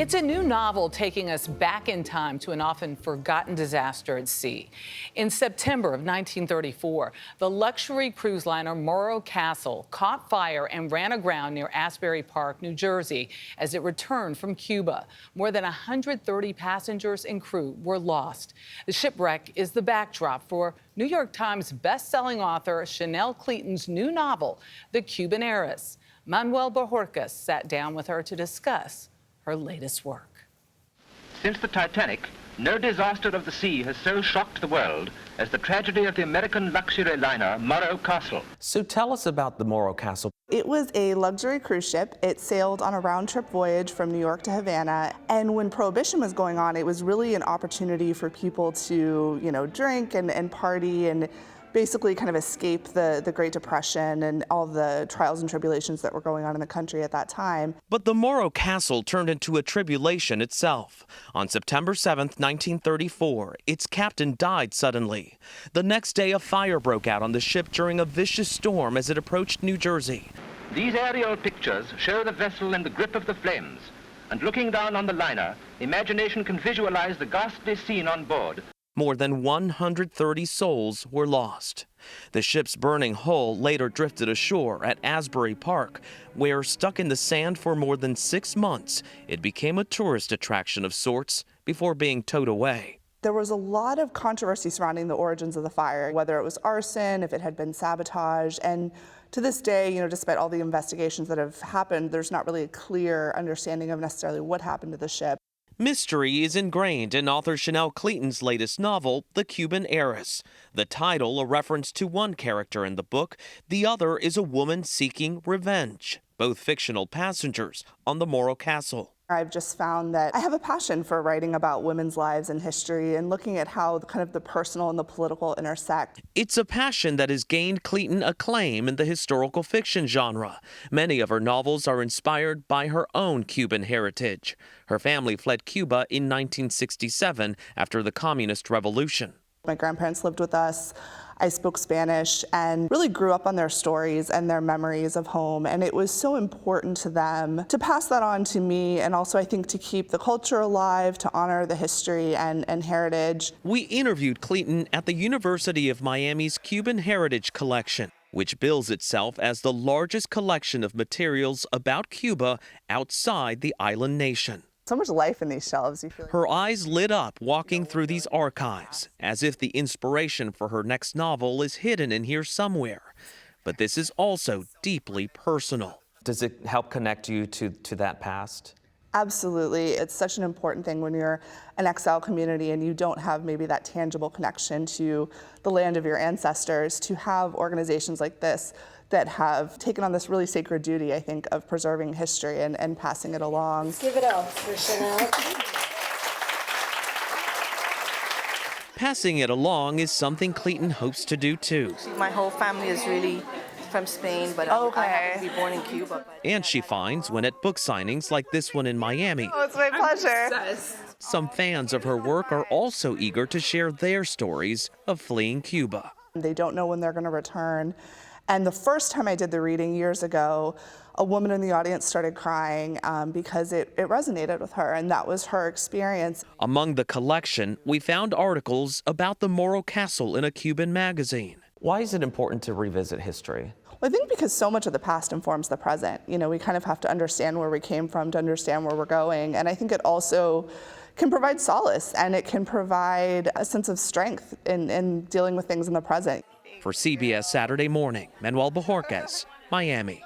It's a new novel taking us back in time to an often forgotten disaster at sea. In September of 1934, the luxury cruise liner Morro Castle caught fire and ran aground near Asbury Park, New Jersey, as it returned from Cuba. More than 130 passengers and crew were lost. The shipwreck is the backdrop for New York Times best-selling author Chanel Cleeton's new novel, The Cuban Heiress. Manuel Bojorquez sat down with her to discuss her latest work. Since the Titanic, no disaster of the sea has so shocked the world as the tragedy of the American luxury liner Morro Castle. So tell us about the Morro Castle. It was a luxury cruise ship. It sailed on a round-trip voyage from New York to Havana. And when Prohibition was going on, it was really an opportunity for people to, drink and party and basically kind of escape the Great Depression and all the trials and tribulations that were going on in the country at that time. But the Morro Castle turned into a tribulation itself. On September 7th, 1934, its captain died suddenly. The next day, a fire broke out on the ship during a vicious storm as it approached New Jersey. These aerial pictures show the vessel in the grip of the flames. And looking down on the liner, imagination can visualize the ghastly scene on board. More than 130 souls were lost. The ship's burning hull later drifted ashore at Asbury Park, where, stuck in the sand for more than 6 months, it became a tourist attraction of sorts before being towed away. There was a lot of controversy surrounding the origins of the fire, whether it was arson, if it had been sabotage, and to this day, despite all the investigations that have happened, there's not really a clear understanding of necessarily what happened to the ship. Mystery is ingrained in author Chanel Cleeton's latest novel, The Cuban Heiress. The title, a reference to one character in the book, the other is a woman seeking revenge, both fictional passengers on the Morro Castle. I've just found that I have a passion for writing about women's lives and history and looking at how kind of the personal and the political intersect. It's a passion that has gained Cleeton acclaim in the historical fiction genre. Many of her novels are inspired by her own Cuban heritage. Her family fled Cuba in 1967 after the Communist Revolution. My grandparents lived with us. I spoke Spanish and really grew up on their stories and their memories of home. And it was so important to them to pass that on to me, and also I think to keep the culture alive, to honor the history and heritage. We interviewed Cleeton at the University of Miami's Cuban Heritage Collection, which bills itself as the largest collection of materials about Cuba outside the island nation. So much life in these shelves. You feel like her eyes lit up walking through these archives, as if the inspiration for her next novel is hidden in here somewhere. But this is also deeply personal. Does it help connect you to that past? Absolutely. It's such an important thing when you're an exile community and you don't have maybe that tangible connection to the land of your ancestors, to have organizations like this that have taken on this really sacred duty, I think, of preserving history and passing it along. Let's give it up for Chanel. Passing it along is something Cleeton hopes to do too. My whole family is really from Spain, but I happen to be born in Cuba. And she finds when at book signings like this one in Miami, Oh, it's my pleasure. Some fans of her work are also eager to share their stories of fleeing Cuba. They don't know when they're going to return. And the first time I did the reading years ago, a woman in the audience started crying because it resonated with her, and that was her experience. Among the collection, we found articles about the Morro Castle in a Cuban magazine. Why is it important to revisit history? Well, I think because so much of the past informs the present. We kind of have to understand where we came from to understand where we're going. And I think it also can provide solace, and it can provide a sense of strength in dealing with things in the present. For CBS Saturday Morning, Manuel Bojorquez, Miami.